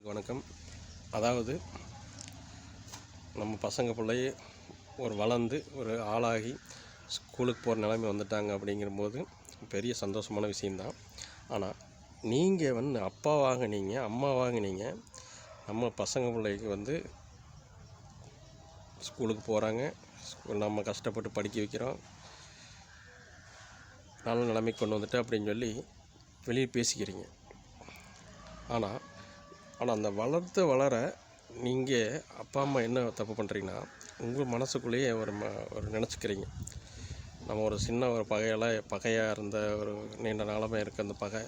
வணக்கம். அதாவது நம்ம பசங்க பிள்ளைய ஒரு வளர்ந்து ஒரு ஆளாகி ஸ்கூலுக்கு போகிற நிலைமை வந்துட்டாங்க அப்படிங்கிறபோது பெரிய சந்தோஷமான விஷயந்தான். ஆனால் நீங்கள் அப்பாவாக நீங்கள் அம்மாவாக நீங்கள் நம்ம பசங்க பிள்ளைக்கு ஸ்கூலுக்கு போகிறாங்க, நம்ம கஷ்டப்பட்டு படிக்க வைக்கிறோம், நல்ல நிலைமைக்கு கொண்டு வந்துட்டு அப்படின்னு சொல்லி வெளியே பேசிக்கிறீங்க. ஆனால் அந்த வளர நீங்கள் அப்பா அம்மா என்ன தப்பு பண்ணுறீங்கன்னா, உங்கள் மனசுக்குள்ளேயே ஒரு நினச்சிக்கிறீங்க. நம்ம ஒரு சின்ன ஒரு பகையாக இருந்த ஒரு நீண்ட நாளமாக இருக்க அந்த பகை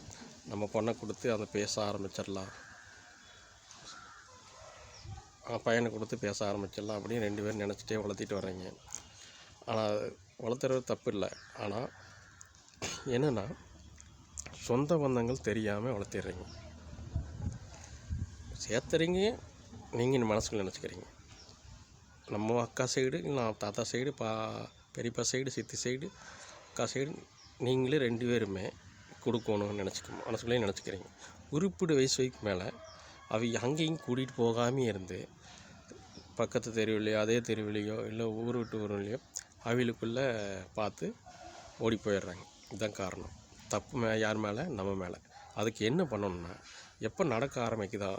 நம்ம பொண்ணை கொடுத்து அதை பேச ஆரம்பிச்சிடலாம், பையனை கொடுத்து பேச ஆரம்பிச்சிடலாம் அப்படின்னு 2 பேரும் நினச்சிட்டே வளர்த்திட்டு வர்றீங்க. ஆனால் வளர்த்துறது தப்பு இல்லை. ஆனால் என்னென்னா, சொந்த பந்தங்கள் தெரியாமல் வளர்த்திடுறீங்க, சேர்த்துறீங்க. நீங்கள் மனசுக்குள்ள நினச்சிக்கிறீங்க, நம்ம அக்கா சைடு இல்லை தாத்தா சைடு பெரியப்பா சைடு சித்தி சைடு அக்கா சைடு நீங்களே 2 பேருமே கொடுக்கணும்னு மனசுக்குள்ளேயே நினச்சிக்கிறீங்க. குறிப்பிட்ட வயசுக்கு மேலே அவங்க அங்கேயும் கூட்டிகிட்டு போகாமே இருந்து பக்கத்து தெருவிலையோ அதே தெருவிலையோ இல்லை ஊர் விட்டு ஊர்லையோ அவங்களுக்குள்ளே பார்த்து ஓடி போயிடுறாங்க. இதுதான் காரணம். தப்பு யார் மேலே? நம்ம மேலே. அதுக்கு என்ன பண்ணணும்னா, எப்போ நடக்க ஆரம்பிக்குதோ,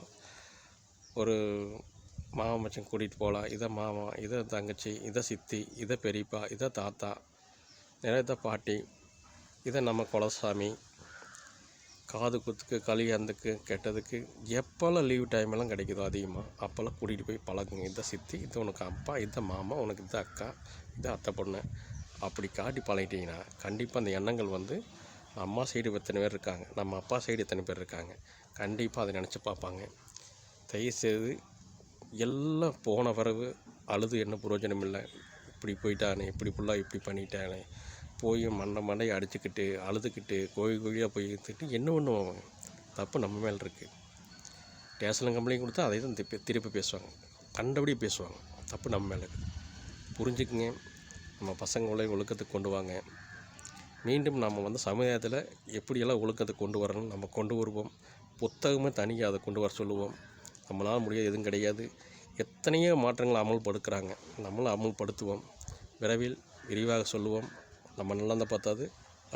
ஒரு மாமா மச்சான் கூட்டிகிட்டு போகலாம், இதை மாமா, இதை தங்கச்சி, இதை சித்தி, இதை பெரியப்பா, இதை தாத்தா, இதை பாட்டி, இதை நம்ம குலசாமி, காது குத்துக்கு கல்யாணத்துக்கு கெட்டதுக்கு எப்போல்லாம் லீவ் டைமெல்லாம் கிடைக்குதோ அதிகமாக அப்போல்லாம் கூட்டிகிட்டு போய் பழகுங்க. இதை சித்தி, இது உனக்கு அப்பா, இதை மாமா, உனக்கு இதை அக்கா, இதை அத்தை பொண்ணு, அப்படி காட்டி பழகிட்டிங்கன்னா கண்டிப்பாக அந்த எண்ணங்கள் அம்மா சைடு எத்தனை பேர் இருக்காங்க, நம்ம அப்பா சைடு எத்தனை பேர் இருக்காங்க, கண்டிப்பாக அதை நினச்சி பார்ப்பாங்க. தயவுசெய்து எல்லாம் போன பிறகு அழுது என்ன பிரயோஜனம் இல்லை. இப்படி போயிட்டானே, இப்படி ஃபுல்லாக இப்படி பண்ணிட்டானே, போய் மண்டையை அடிச்சுக்கிட்டு அழுதுகிட்டு கோழியாக போய் எடுத்துக்கிட்டு என்ன பண்ணுவாங்க? தப்பு நம்ம மேலே இருக்குது. ஸ்டேஷனில் கம்ப்ளைண்ட் கொடுத்தா அதை தான் திருப்பி பேசுவாங்க, கண்டபடி பேசுவாங்க. தப்பு நம்ம மேலே இருக்குது. புரிஞ்சுக்குங்க. நம்ம பசங்களை ஒழுக்கத்துக்கு கொண்டு வாங்க. மீண்டும் நம்ம சமுதாயத்தில் எப்படியெல்லாம் ஒழுக்கத்துக்கு கொண்டு வரணும் நம்ம கொண்டு வருவோம். புத்தகமே தனியாக அதை கொண்டு வர சொல்லுவோம். நம்மளால் முடியாது எதுவும் கிடையாது. எத்தனையோ மாற்றங்களை அமல்படுத்துகிறாங்க, நம்மளும் அமல்படுத்துவோம். விரைவில் விரிவாக சொல்லுவோம். நம்ம நல்லா பார்த்தாது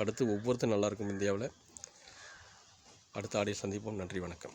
அடுத்து ஒவ்வொருத்தரும் நல்லாயிருக்கும். இந்தியாவில் அடுத்த ஆடியோ சந்திப்போம். நன்றி, வணக்கம்.